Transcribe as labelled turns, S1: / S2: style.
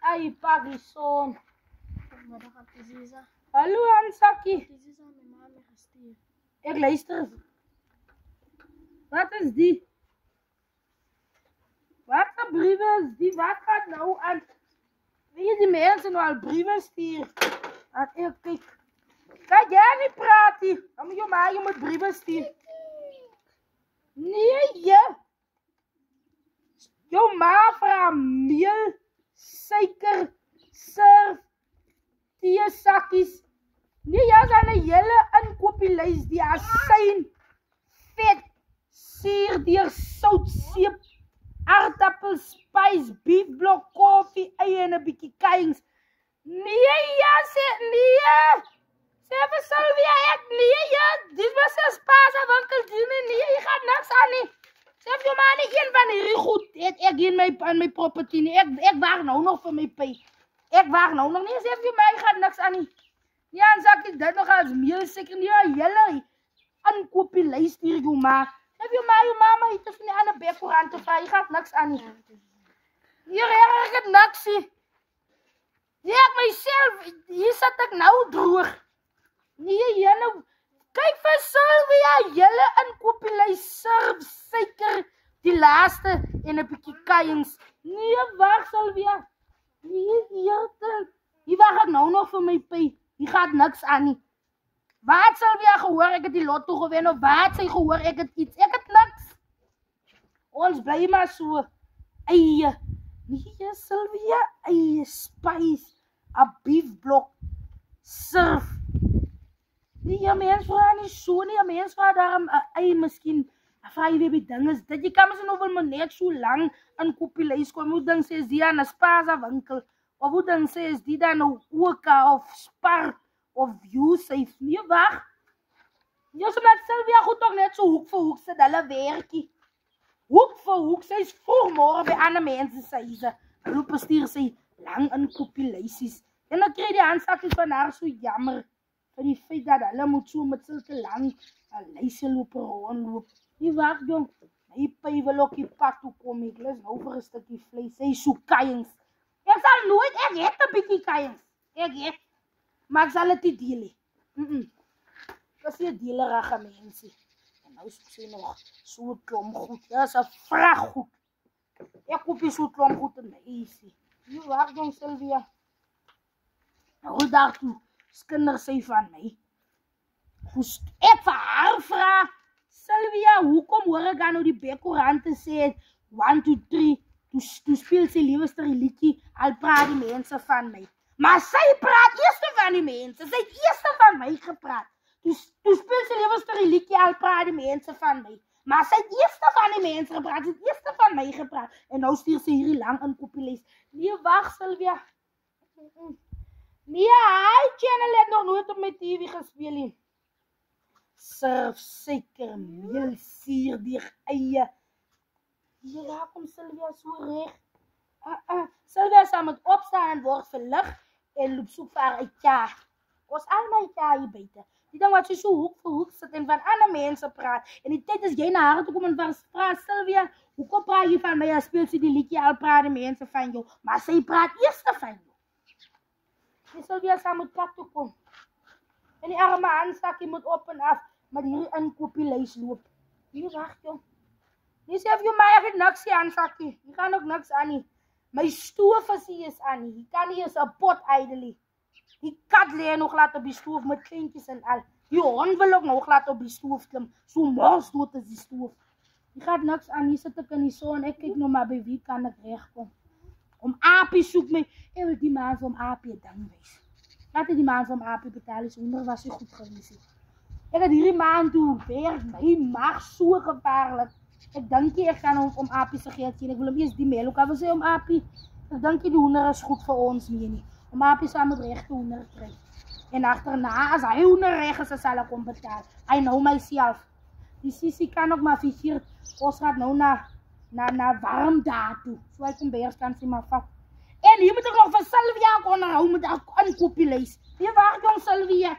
S1: Ai, pagi son.
S2: Maar gaat Ziza.
S1: Hallo Hansakkie.
S2: Ziza mijn mama gestuurd.
S1: Ik luister. Wat is die? Wat voor brieven is die? Wat gaat nou aan? Wie je die mensen nou al brieven sturen? Laat ik kijk. Kan jij niet praten? Dan moet je moet brieven sturen. Nee, je. Jouw ma vraagt meel, suiker, surf, theezakjes. Nee, jy is aan 'n hele inkopieslyst die asyn, vet, suur, deur sout, seep, aardappels, spys, beefblok, koffie, eie en 'n bietjie kuings. Nee, ja, sê nee. Sê vir Sylvia, ek nee, ja, dis was 'n spaarwinkel doen nee, jy gaan niks aan nie. Sê vir jou man, een van hierdie goed, ek in my property nie. Ek wag nou nog vir my pay. Ek wag nou nog nie, sê vir jou man, jy gaan niks aan nie. Ja, en sakkie dit nog als meel seker nie, hele inkopieslyst hier jou ma. Sê vir jou mama, het is nie aan 'n bekkoerant te vra, jy gaan niks aan nie. Hier ek het niks nie. Ja, ek myself, hier sit ek nou droog. Nee, jylle, kyk vir Sylvia, jylle inkopieslyst, surf, suiker, die laaste en 'n bietjie kuings. Nee, wag Sylvia. Nee, hier wag ek nou nog vir my pay. Hier gaat niks aan nie. Wat Sylvia gehoor, ek het die lotto gewen, of wat sy gehoor, ek het iets, ek het niks. Ons bly maar so, eie, nee Sylvia, eie, spys, 'n beefblok, surf. Nee, 'n mens vraag nie so nie, 'n mens vraag daarom 'n ei miskien, vraag jy weer by ding is dit, jy kan mys nou wel maar net so lang in kopieslyst kom, hoe ding sê is die aan 'n spaarwinkel, of hoe ding sê is die dan nou Oka of Spar of Viewsafe, nee wag. Jy sê dat Sylvia goed ook net so hoek vir hoek sit hulle werkie. Hoek vir hoek, sy is vroeg môre by ander mense sy loop bestuur sy lang in kopieslysies. En dan kry die handsakkies van haar so jammer vir die feit dat hulle moet so met sulke lang 'n lyse loop rondloop. Nie wag jong, my py wil ook die pad toe kom, ek lus nou vir 'n stukkie vleis, sy so kuings. Ek sal nooit, ek het 'n bietjie kuings, ek het, maar ek sal dit nie deel nie. Dis nie deelerige mense. En nou sê nog so 'n klomp goed, dis 'n vrag goed. Ek koop nie so 'n klomp goed in my huisie. Nie wag jong Sylvia. Nou daartoe, kinders sê van my. Ek vir haar vra, Sylvia, hoekom hoor ek dan nou die bekkoerante sê 1 2 3, toe speel sy liewste liedjie, al praat die mense van my. Maar sy praat eerste van die mense, sy het eerste van my gepraat. Toe speel sy liewste liedjie, al praat die mense van my. Maar sy het eerste van die mense gepraat, sy het eerste van my gepraat. En nou stuur sy hierdie lang inkopieslyst. Nee, wag Sylvia. Nee, hy channel het nog nooit op my TV gespeel nie. Surf, suiker, meel, suur, die eie. Hier, daar kom Sylvia so reg. Sylvia sal moet opstaan en word verlig en loop soek vir haar uit ja. Ons almal ja hier buite. Die ding wat sy so hoek vir hoek sit en van ander mense praat. En die tyd is jy na haar toe kom en vra Sylvia, hoekom praat jy van my? As speel sy die liedjie al praat die mense van jou, maar sy praat eerste van jou. Die Sylvia sal moet pad toe kom. En die arme handsakkie moet op en af met hierdie inkopieslyst loop. Nee, wag jong. Nee, sê vir jou my, ek het niks hier handsakkie. Jy kan ook niks aan nie. My stoof is aan nie. Jy kan nie eens 'n pot ydelie. Die kat lê nog laat op die stoof met kleintjies en al. Die hond wil ook nog laat op die stoof klim. So mors dood is die stoof. Jy gaan niks aan, hier sit ek in die son. Ek kyk nou maar by wie kan ek regkom. Om Apie soek my. Ek wil die man van Apie ding wees. Laat die man van Apie betaal is onder was hy goed gewees. Ek het hierdie man toe werk, my mag so gevaarlik. Ek dink ek gaan om Apie se geld sien. Ek wil hom eers die mail ook al wil sê om Apie. Ek dink die hoender is goed vir ons nie. Om Apie sal met regte hoender kry. En agterna as hy hoender reg is, sal ek hom betaal. Hy nou myself. Die Sissie kan ook maar fisier. Ons gaat nou na warm daar toe. So hy kom beers kan sy maar vat. En hier moet ek nog vir Sylvia onderhou met haar inkopieslyst. Nee, waar jong Sylvia?